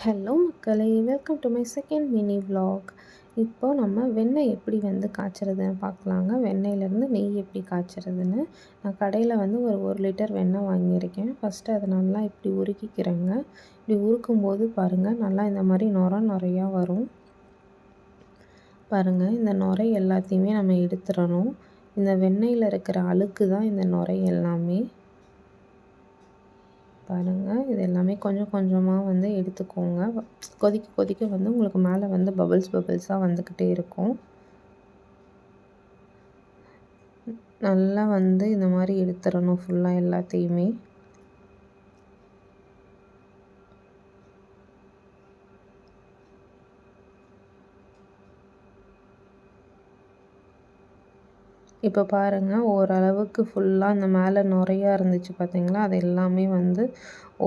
Hello மக்களே! Welcome to my second mini vlog. இப்போ நம்ம வெண்ணெய் எப்படி வந்து காய்ச்சறதுன்னு பார்க்கலாங்க. வெண்ணெயிலேருந்து நெய் எப்படி காய்ச்சறதுன்னு. நான் கடையில் வந்து ஒரு 1 லிட்டர் வெண்ணெய் வாங்கியிருக்கேன். ஃபஸ்ட்டு அதை நல்லா இப்படி உருக்கிக்கிறேங்க. இப்படி உருக்கும்போது பாருங்கள், நல்லா இந்த மாதிரி நுரையா வரும். பாருங்கள், இந்த நுரை எல்லாத்தையுமே நம்ம எடுத்துடணும். இந்த வெண்ணெயில் இருக்கிற அழுக்கு தான் இந்த நுரை எல்லாமே. பாருங்கள், இது எல்லாமே கொஞ்சம் கொஞ்சமாக வந்து எடுத்துக்கோங்க. கொதிக்க கொதிக்க வந்து உங்களுக்கு மேலே வந்து பபிள்ஸாக வந்துக்கிட்டே இருக்கும். நல்லா வந்து இந்த மாதிரி எடுத்துடணும் ஃபுல்லாக எல்லாத்தையுமே. இப்போ பாருங்கள், ஓரளவுக்கு ஃபுல்லாக அந்த மேலே நுரையா இருந்துச்சு பார்த்தீங்களா, அது எல்லாமே வந்து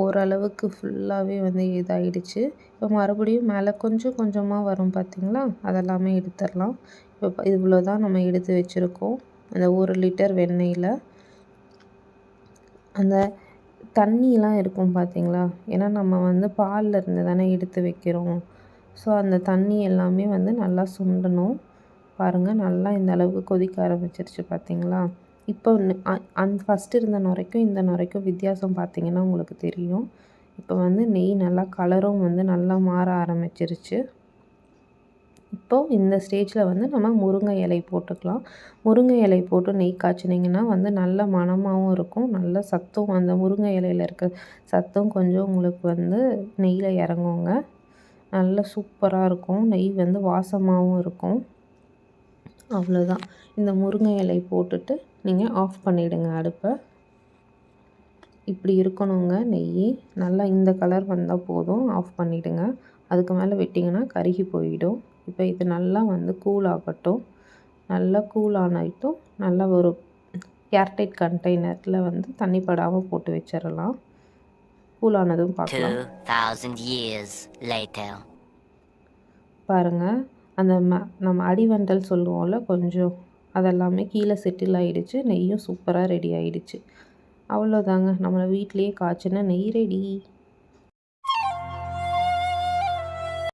ஓரளவுக்கு ஃபுல்லாகவே வந்து இதாகிடுச்சு. இப்போ மறுபடியும் மேலே கொஞ்சம் கொஞ்சமாக வரும் பார்த்தீங்களா, அதெல்லாமே எடுத்துடலாம். இப்போ இவ்வளோ தான் நம்ம எடுத்து வச்சுருக்கோம் அந்த 1 லிட்டர் வெண்ணெயில். அந்த தண்ணியெலாம் இருக்கும் பார்த்தீங்களா, ஏன்னா நம்ம வந்து பாலில் இருந்து தானே எடுத்து வைக்கிறோம். ஸோ அந்த தண்ணி எல்லாமே வந்து நல்லா சுண்டணும். பாருங்கள், நல்லா இந்த அளவுக்கு கொதிக்க ஆரம்பிச்சிருச்சு பார்த்தீங்களா. இப்போ ஃபஸ்ட்டு இருந்த நுரைக்கும் இந்த நுரைக்கும் வித்தியாசம் பார்த்தீங்கன்னா உங்களுக்கு தெரியும். இப்போ வந்து நெய் நல்லா கலரும் வந்து நல்லா மாற ஆரம்பிச்சிருச்சு. இப்போது இந்த ஸ்டேஜில் வந்து நம்ம முருங்கை இலை போட்டுக்கலாம். முருங்கை இலை போட்டு நெய் காய்ச்சினிங்கன்னா வந்து நல்ல மணமாகவும் இருக்கும். நல்ல சத்தும், அந்த முருங்கை இலையில் இருக்க சத்தும் கொஞ்சம் உங்களுக்கு வந்து நெய்யில் இறங்குங்க. நல்ல சூப்பராக இருக்கும். நெய் வந்து வாசமாகவும் இருக்கும். அவ்வளோதான். இந்த முருங்கை இலை போட்டுட்டு நீங்கள் ஆஃப் பண்ணிவிடுங்க அடுப்பை. இப்படி இருக்கணுங்க நெய். நல்லா இந்த கலர் வந்தால் போதும், ஆஃப் பண்ணிவிடுங்க. அதுக்கு மேலே விட்டிங்கன்னா கருகி போயிடும். இப்போ இது நல்லா வந்து கூல் ஆகட்டும். நல்லா கூல் ஆனாட்டும் நல்லா ஒரு ஏர்டைட் கண்டெய்னரில் வந்து தண்ணி படாமல் போட்டு வச்சிடலாம். கூல் ஆனதும் பார்க்கலாம். 2000 years later. பாருங்கள், அந்த நம்ம அடிவண்டல் சொல்லுவோம்ல கொஞ்சம், அதெல்லாமே கீழே செட்டில் ஆகிடுச்சு. நெய்யும் சூப்பராக ரெடி ஆகிடுச்சு. அவ்வளோதாங்க, நம்மளை வீட்டிலையே காய்ச்சின நெய் ரெடி.